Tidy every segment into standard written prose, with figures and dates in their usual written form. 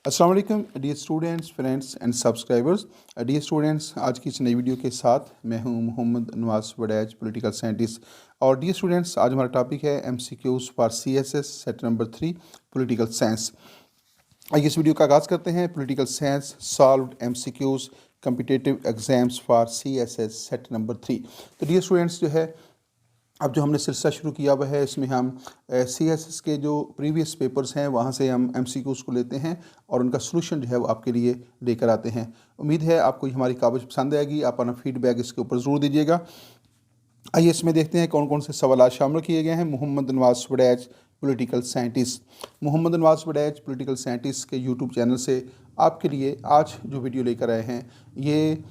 अस्सलाम वालेकुम dear students, friends and subscribers. Dear students, आज की इस नई वीडियो के साथ मैं हूं मोहम्मद नवाज वड़ैच, पॉलिटिकल साइंटिस्ट। और डियर स्टूडेंट्स, आज हमारा टॉपिक है MCQs for CSS set number 3 political science. आइए इस वीडियो का आगाज़ करते हैं। Political science solved MCQs competitive exams for CSS set number 3। तो डियर स्टूडेंट्स, जो है अब जो हमने सिलसिला शुरू किया हुआ है, इसमें हम CSS के जो प्रीवियस पेपर्स हैं वहाँ से हम MCQs को लेते हैं और उनका सलूशन जो है वो आपके लिए लेकर आते हैं। उम्मीद है आपको हमारी कावज पसंद आएगी। आप अपना फीडबैक इसके ऊपर ज़रूर दीजिएगा। आइए इसमें देखते हैं कौन कौन से सवाल शामिल किए गए हैं। Mohammad Nawaz Waraich political scientist. Mohammad Nawaz Waraich political scientist के यूट्यूब चैनल से आपके लिए आज जो वीडियो लेकर आए हैं ये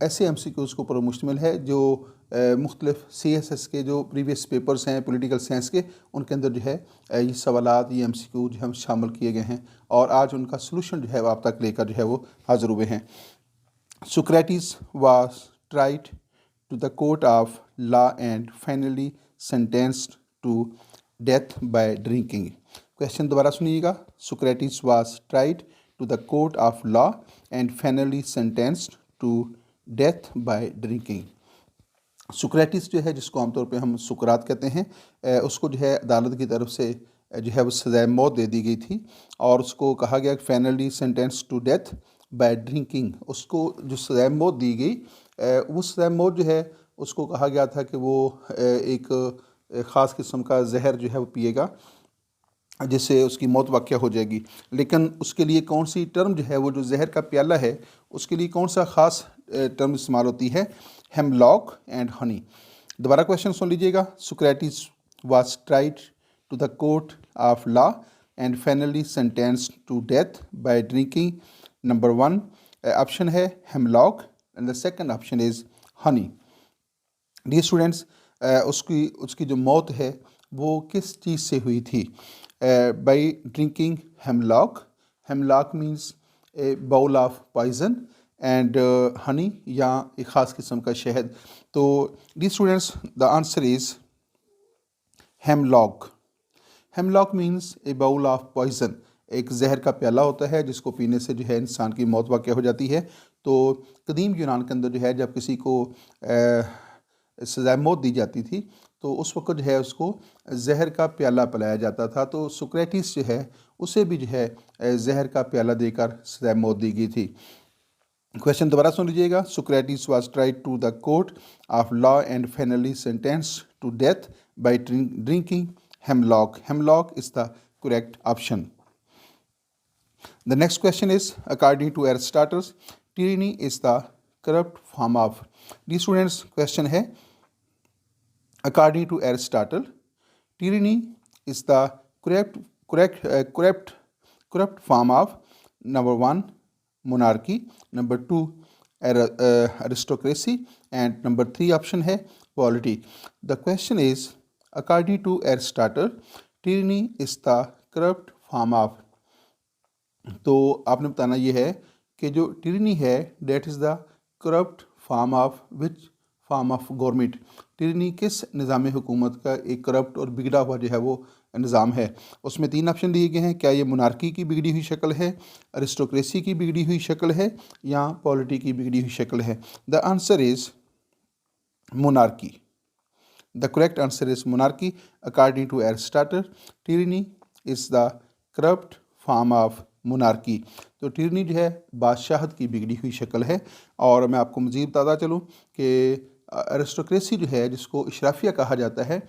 ऐसे MCQs के ऊपर मुश्तमिल है जो मुख्तलिफ CSS के जो प्रीवियस पेपर्स हैं पॉलिटिकल साइंस के, उनके अंदर जो है ये सवालात, ये MCQ जो हम शामिल किए गए हैं और आज उनका सलूशन जो है वो आप तक लेकर जो है वो हाजिर हुए हैं। Socrates was tried to the court of law and finally sentenced to death by drinking. Question दोबारा सुनिएगा। Socrates was tried to the court of law and finally sentenced to death by drinking. सुक्रेटिस जो है, जिसको आमतौर पे हम सुकरात कहते हैं, उसको जो है अदालत की तरफ से जो है वो सज़ाए मौत दे दी गई थी और उसको कहा गया कि finally sentence to death by drinking. उसको जो सज़ाए मौत दी गई, वो सज़ाए मौत जो है उसको कहा गया था कि वो एक ख़ास किस्म का जहर जो है वो पिएगा जिससे उसकी मौत वाक़या हो जाएगी। लेकिन उसके लिए कौन सी टर्म जो है, वो जो जहर का प्याला है उसके लिए कौन सा ख़ास टर्म इस्तेमाल होती है? Hemlock and honey. दोबारा क्वेश्चन सुन लीजिएगा। Socrates was tried to the court of law and finally sentenced to death by drinking. Number 1 option है hemlock and the second option is honey. Dear students, उसकी जो मौत है वो किस चीज़ से हुई थी? By drinking hemlock. Hemlock means a bowl of poison and honey या एक ख़ास किस्म का शहद। तो dear students, the answer is hemlock. Hemlock means a bowl of poison. एक जहर का प्याला होता है जिसको पीने से जो है इंसान की मौत वाक़या हो जाती है। तो कदीम यूनान के अंदर जो है जब किसी को सज़ाए मौत दी जाती थी तो उस वक़्त जो है उसको जहर का प्याला पिलाया जाता था। तो सुक्रेटिस जो है उसे भी जो है जहर का प्याला देकर सज़ाए मौत दी गई थी। क्वेश्चन दोबारा सुन लीजिएगा। Socrates was tried to the court of law and finally sentenced to death by drinking hemlock. Hemlock is the correct option. The next question is, according to Aristotle, tyranny is the corrupt form of. Dear students, question है, according to Aristotle, tyranny is the corrupt form of number 1 monarchy, number 2 aristocracy, and number 3 option है polity. The question is, according to Aristotle, tyranny is the corrupt form of. तो आपने बताना ये है कि जो tyranny है that is the corrupt form of which form of government. Tyranny किस निज़ाम हुकूमत का एक करप्ट और बिगड़ा हुआ जो है वो निज़ाम है? उसमें 3 ऑप्शन दिए गए हैं। क्या ये मोनार्की की बिगड़ी हुई शक्ल है, अरिस्टोक्रेसी की बिगड़ी हुई शक्ल है या पॉलिटी की बिगड़ी हुई शक्ल है? The answer is monarchy. The correct answer is monarchy. According to Aristotle, tyranny is the corrupt form of monarchy. तो टिरनी जो है बादशाहत की बिगड़ी हुई शक्ल है। और मैं आपको मज़ीद बताता चलूँ कि अरिस्टोक्रेसी जो है, जिसको इशराफिया कहा जाता है,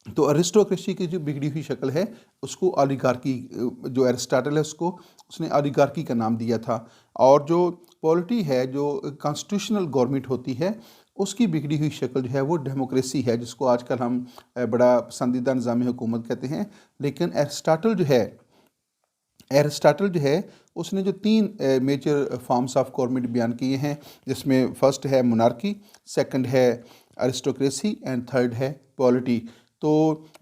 तो अरिस्टोक्रेसी की जो बिगड़ी हुई शक्ल है उसको ओलिगार्की, जो एरिस्टोटल है उसने ओलिगार्की का नाम दिया था। और जो पॉलिटी है, जो कॉन्स्टिट्यूशनल गवर्नमेंट होती है, उसकी बिगड़ी हुई शक्ल जो है वो डेमोक्रेसी है, जिसको आजकल हम बड़ा पसंदीदा निज़ाम हुकूमत कहते हैं। लेकिन एरिस्टोटल जो है उसने जो 3 मेजर फॉर्म्स ऑफ गवर्नमेंट बयान किए हैं, जिसमें फर्स्ट है मोनार्की, सेकंड है अरिस्टोक्रेसी एंड थर्ड है पॉलिटी। तो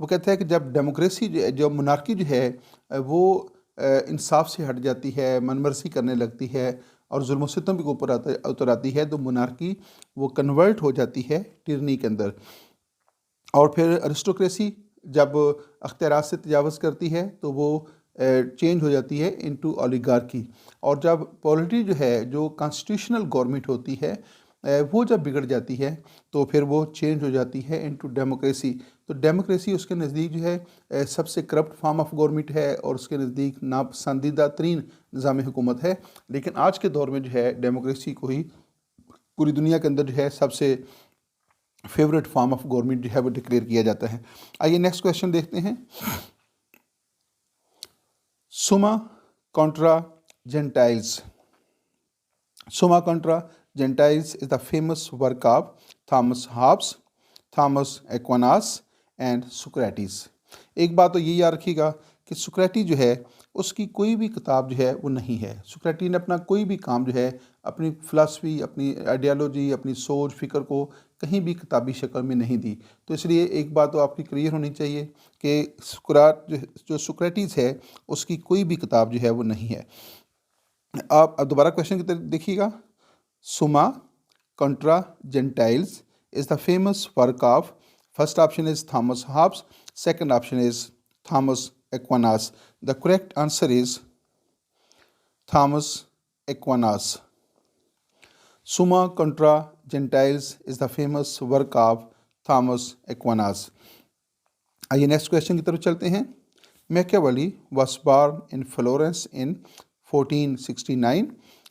वो कहता है कि जब डेमोक्रेसी जो मोनार्की जो है वो इंसाफ से हट जाती है, मनमर्जी करने लगती है और जुल्म व सितम के ऊपर उतर आती है, तो मोनार्की वो कन्वर्ट हो जाती है टिरनी के अंदर। और फिर अरिस्टोक्रेसी जब अख्तियारात से तजावज़ करती है तो वो चेंज हो जाती है इनटू ओलिगार्की। और जब पॉलिटी जो है, जो कॉन्स्टिट्यूशनल गवर्नमेंट होती है, वो जब बिगड़ जाती है तो फिर वो चेंज हो जाती है इनटू डेमोक्रेसी। तो डेमोक्रेसी उसके नज़दीक जो है सबसे करप्ट फॉर्म ऑफ गवर्नमेंट है और उसके नज़दीक नापसंदीदा तरीन निज़ाम हुकूमत है। लेकिन आज के दौर में जो है डेमोक्रेसी को ही पूरी दुनिया के अंदर जो है सबसे फेवरेट फॉर्म ऑफ गवर्नमेंट जो है वो डिक्लेयर किया जाता है। आइए नेक्स्ट क्वेश्चन देखते हैं। Summa Contra Gentiles. Summa Contra Gentiles is the famous work of Thomas Hobbes, Thomas Aquinas and Socrates. एक बात तो ये याद रखिएगा कि सुक्रेटिस जो है उसकी कोई भी किताब जो है वो नहीं है। सुक्रेटिस ने अपना कोई भी काम जो है, अपनी फ़िलासफ़ी, अपनी आइडियालॉजी, अपनी सोच फ़िक्र को कहीं भी किताबी शक्ल में नहीं दी। तो इसलिए एक बात तो आपकी क्लियर होनी चाहिए कि जो सुक्रेटिस है उसकी कोई भी किताब जो है वो नहीं है। आप अब दोबारा क्वेश्चन की तरफ देखिएगा। सुमा contra Gentiles is the famous work of, first option is Thomas Hobbes, second option is Thomas Aquinas. The correct answer is Thomas Aquinas. Summa contra Gentiles is the famous work of Thomas Aquinas. आइए next question की तरफ चलते हैं। Machiavelli was born in Florence in 1469,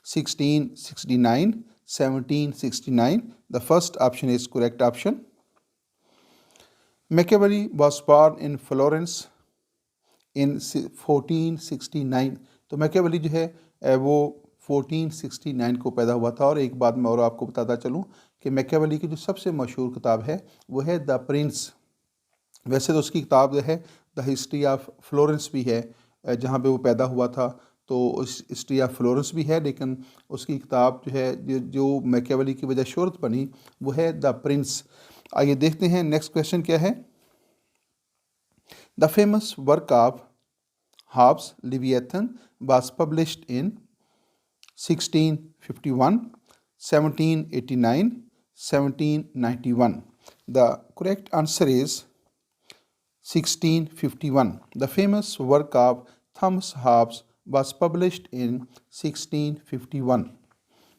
1669, 1769. The first option is correct option. Machiavelli was born in Florence in 1469. तो Machiavelli जो है वो 1469 को पैदा हुआ था। और एक बात मैं और आपको बताता चलूँ कि मैकियावेली की जो सबसे मशहूर किताब है वो है द प्रिंस। वैसे तो उसकी किताब जो है द हिस्ट्री ऑफ फ्लोरेंस भी है, जहाँ पे वो पैदा हुआ था, तो उस हिस्ट्री ऑफ फ्लोरेंस भी है, लेकिन उसकी किताब जो है जो मैकियावेली की वजह शोहरत बनी वो है द प्रिंस। आइए देखते हैं नेक्स्ट क्वेश्चन क्या है। The famous work of Hobbes, Leviathan, was published in 1651, 1789, 1791. The correct answer is 1651. The famous work of Thomas Hobbes was published in 1651.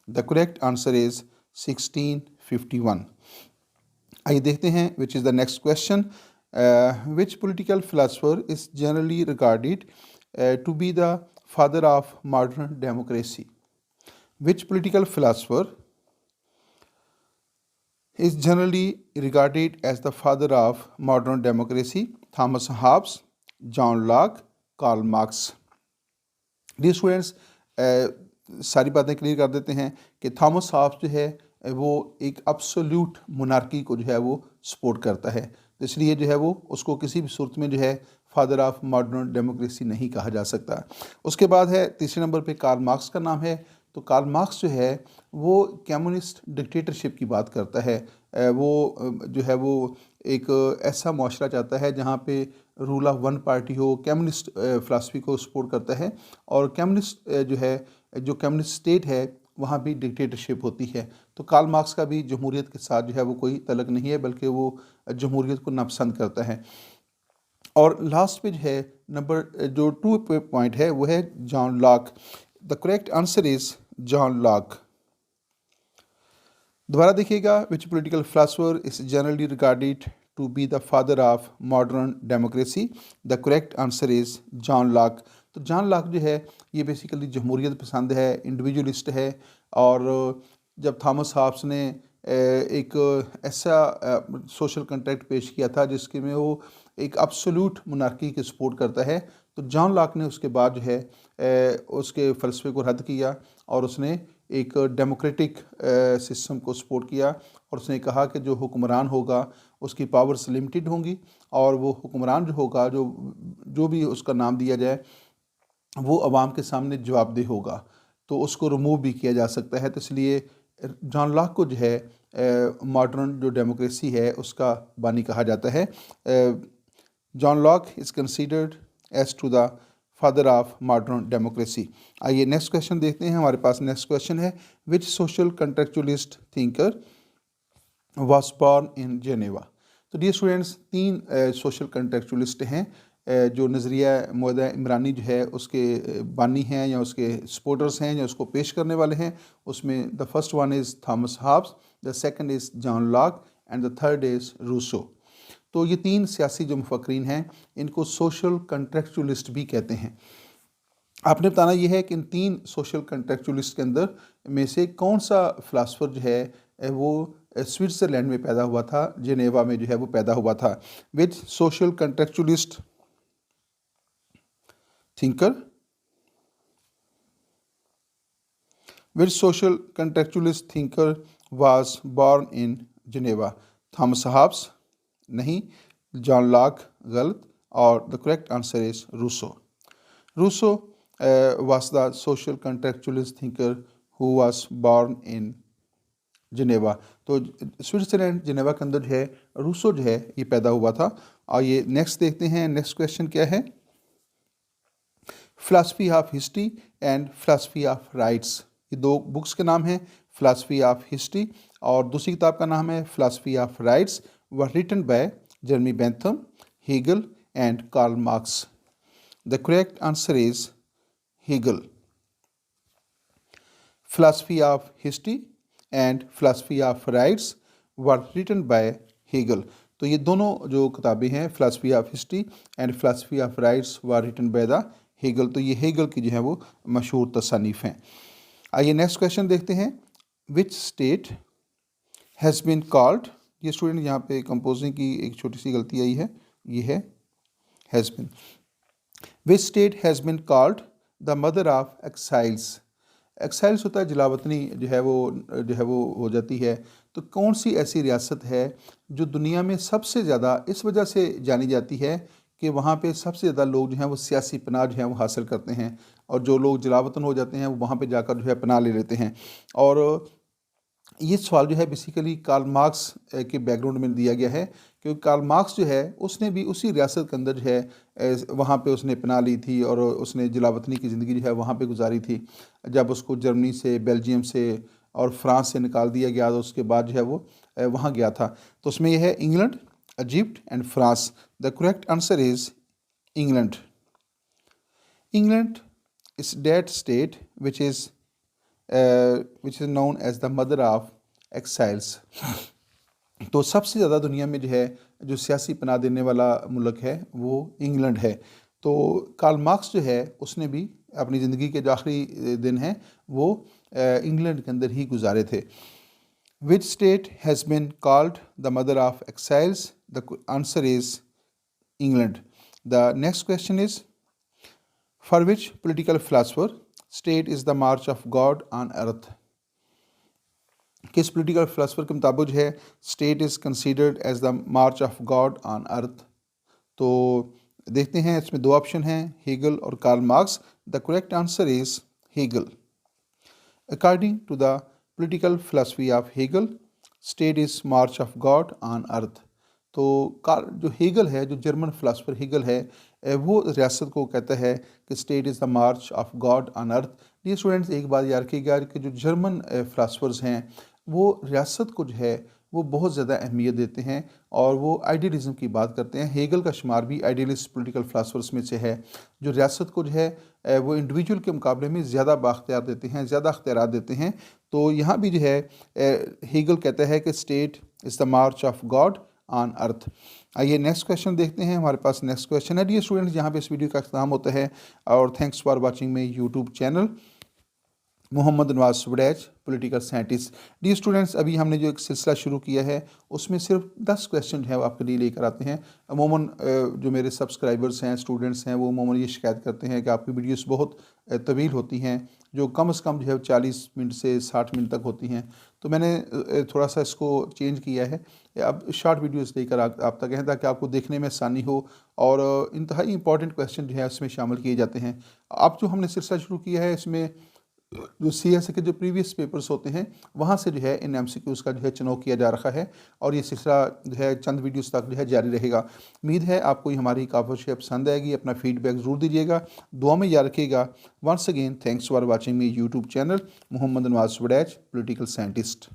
The correct answer is 1651. आइए देखते हैं which is the next question. Which political philosopher is generally regarded to be the father of modern democracy? Which political philosopher is generally regarded as the father of modern democracy? Thomas Hobbes, John Locke, Karl Marx. Dear students, सारी बातें clear कर देते हैं कि Thomas Hobbes जो है वो एक एब्सोल्यूट मोनार्की को जो है वो सपोर्ट करता है, तो इसलिए जो है वो उसको किसी भी सूरत में जो है फादर ऑफ मॉडर्न डेमोक्रेसी नहीं कहा जा सकता। उसके बाद है तीसरे नंबर पे कार्ल मार्क्स का नाम है। तो कार्ल मार्क्स जो है वो कम्युनिस्ट डिक्टेटरशिप की बात करता है। वो जो है वो एक ऐसा माशरा चाहता है जहाँ पे रूल ऑफ वन पार्टी हो, कम्युनिस्ट फ़िलासफ़ी को सपोर्ट करता है। और कम्युनिस्ट जो है, जो कम्युनिस्ट स्टेट है वहाँ भी डिक्टेटरशिप होती है। तो कार्ल मार्क्स का भी जमहूरियत के साथ जो है वो कोई तलक नहीं है, बल्कि वो जमहूरियत को नापसंद करता है। और लास्ट पे जो है नंबर जो 2 पॉइंट है वो है John Locke. The correct answer is John Locke. दोबारा देखिएगा, which political philosopher is generally regarded to be the father of modern democracy? The correct answer is John Locke. तो जॉन लॉक जो है ये बेसिकली जमहूरियत पसंद है, इंडिविजुअलिस्ट है। और जब थॉमस हॉब्स ने एक ऐसा सोशल कॉन्ट्रैक्ट पेश किया था जिसके में वो एक एब्सोल्यूट मोनार्की की सपोर्ट करता है, तो जॉन लॉक ने उसके बाद जो है उसके फ़लसफ़े को रद्द किया और उसने एक डेमोक्रेटिक सिस्टम को सपोर्ट किया। और उसने कहा कि जो हुक्मरान होगा उसकी पावर्स लिमिटेड होंगी और वो हुक्मरान जो होगा, जो भी उसका नाम दिया जाए वो अवाम के सामने जवाबदेह होगा, तो उसको रिमूव भी किया जा सकता है। तो इसलिए जॉन लॉक को जो है मॉडर्न जो डेमोक्रेसी है उसका बानी कहा जाता है। John Locke is considered as to the father of modern democracy. आइए नेक्स्ट क्वेश्चन देखते हैं। हमारे पास नेक्स्ट क्वेश्चन है, which social contractualist thinker was born in Geneva? तो डियर स्टूडेंट्स, 3 सोशल कंट्रेक्चुअलिस्ट हैं जो नज़रिया मुआहदा इमरानी जो है उसके बानी हैं या उसके सपोर्टर्स हैं या उसको पेश करने वाले हैं, उसमें the first one is Thomas Hobbes, the second is John Locke and the third is Rousseau. तो ये 3 सियासी जो मुफक्रीन हैं इनको सोशल कंट्रेक्चुअलिस्ट भी कहते हैं। आपने बताना ये है कि इन 3 सोशल कंट्रेक्चुअलिस्ट के अंदर में से कौन सा फ़िलासफ़र जो है वो स्विट्ज़रलैंड में पैदा हुआ था, जेनेवा में जो है वो पैदा हुआ था। Which social contractualist thinker which social contractualist thinker was born in Geneva? Thomas Hobbes नहीं, जॉन लॉक गलत, और the correct answer is Rousseau. Rousseau was the social contractualist thinker who was born in Geneva. तो Switzerland Geneva के अंदर जो है Rousseau जो है ये पैदा हुआ था। और ये नेक्स्ट देखते हैं, नेक्स्ट क्वेश्चन क्या है? Philosophy of history and philosophy of rights, ये 2 बुक्स के नाम हैं, फ़िलासफ़ी ऑफ हिस्ट्री और दूसरी किताब का नाम है philosophy of rights, were written by Jeremy Bentham, Hegel and Karl Marx. The correct answer is Hegel. Philosophy of History and Philosophy of Rights were written by Hegel। तो ये दोनों जो किताबें हैं Philosophy of History and Philosophy of Rights were written by the Hegel। तो ये Hegel की जो है वो मशहूर तसनीफ़ हैं। आइए नेक्स्ट क्वेश्चन देखते हैं। Which state has been called, ये स्टूडेंट यहाँ पे कंपोजिंग की एक छोटी सी गलती आई है, ये है has been। Which state has been called the mother of exiles? Exiles होता है जलावतनी जो है वो हो जाती है। तो कौन सी ऐसी रियासत है जो दुनिया में सबसे ज़्यादा इस वजह से जानी जाती है कि वहाँ पे सबसे ज़्यादा लोग जो हैं वो सियासी पनाह जो है वो हासिल करते हैं, और जो लोग जलावतन हो जाते हैं वो वहाँ पे जाकर जो है पनाह ले लेते हैं। और ये सवाल जो है बेसिकली कार्ल मार्क्स के बैकग्राउंड में दिया गया है, क्योंकि कार्ल मार्क्स जो है उसने भी उसी रियासत के अंदर जो है वहाँ पे उसने पनाह ली थी और उसने जलावतनी की ज़िंदगी जो है वहाँ पे गुजारी थी। जब उसको जर्मनी से, बेल्जियम से और फ्रांस से निकाल दिया गया तो उसके बाद जो है वो वहाँ गया था। तो उसमें यह है England, Egypt and France. The correct answer is England. England is that state which is known as the mother of exiles. तो सबसे ज़्यादा दुनिया में जो है जो सियासी पनाह देने वाला मुल्क है वो इंग्लैंड है। तो कार्ल मार्क्स जो है उसने भी अपनी ज़िंदगी के जो आखिरी दिन हैं वो इंग्लैंड के अंदर ही गुजारे थे। Which state has been called the mother of exiles? The answer is England. The next question is for which political philosopher state is the march of God on earth? किस पोलिटिकल फिलासफर के मुताबिक है state is considered as the march of God on earth? तो देखते हैं, इसमें 2 option हैं, Hegel और Karl Marx. The correct answer is Hegel. According to the political philosophy of Hegel, state is March of God on earth. तो जो Hegel है, जो जर्मन फिलासफर हेगल है, वो रियासत को कहता है कि state is the march of God on अर्थ। ये स्टूडेंट्स एक बात याद रखिएगा कि जो जर्मन फिलासफर्स हैं वो रियासत को जो है वो बहुत ज़्यादा अहमियत देते हैं और वो आइडियलिज़म की बात करते हैं। हेगल का शुमार भी आइडियलिस्ट पॉलिटिकल फिलासफर्स में से है, जो रियासत को जो है वो इंडिविजुअल के मुकाबले में ज़्यादा बाख्तियार देते हैं, ज़्यादा अख्तियारात देते हैं। तो यहाँ भी जो है हेगल कहता है कि state is the march of God on earth. आइए नेक्स्ट क्वेश्चन देखते हैं। हमारे पास नेक्स्ट क्वेश्चन है। डियर स्टूडेंट्स, यहाँ पे इस वीडियो का अख्ताम होता है और thanks for watching my YouTube channel Mohammad Nawaz Waraich political scientist. Dear students, अभी हमने जो एक सिलसिला शुरू किया है उसमें सिर्फ 10 क्वेश्चन जो है वो आपके लिए लेकर आते हैं। अमूमन जो मेरे सब्सक्राइबर्स हैं, स्टूडेंट्स हैं, वो अमूमन ये शिकायत करते हैं कि आपकी वीडियोस बहुत तवील होती हैं, जो कम से कम जो है 40 मिनट से 60 मिनट तक होती हैं। तो मैंने थोड़ा सा इसको चेंज किया है, अब शॉर्ट वीडियोस लेकर आप तक हैं ताकि आपको देखने में आसानी हो और इंतहाई इंपॉर्टेंट क्वेश्चन जो है उसमें शामिल किए जाते हैं। अब जो हमने सिलसिला शुरू किया है इसमें जो CSA के जो प्रीवियस पेपर्स होते हैं वहाँ से जो है इन MCQs का जो है चुनाव किया जा रहा है और ये सिलसिला जो है चंद वीडियोस तक जो है जारी रहेगा। उम्मीद है आपको हमारी काफ़ी पसंद आएगी। अपना फीडबैक ज़रूर दीजिएगा, दुआ में याद रखिएगा। Once again thanks for watching me YouTube channel Mohammad Nawaz Waraich political scientist.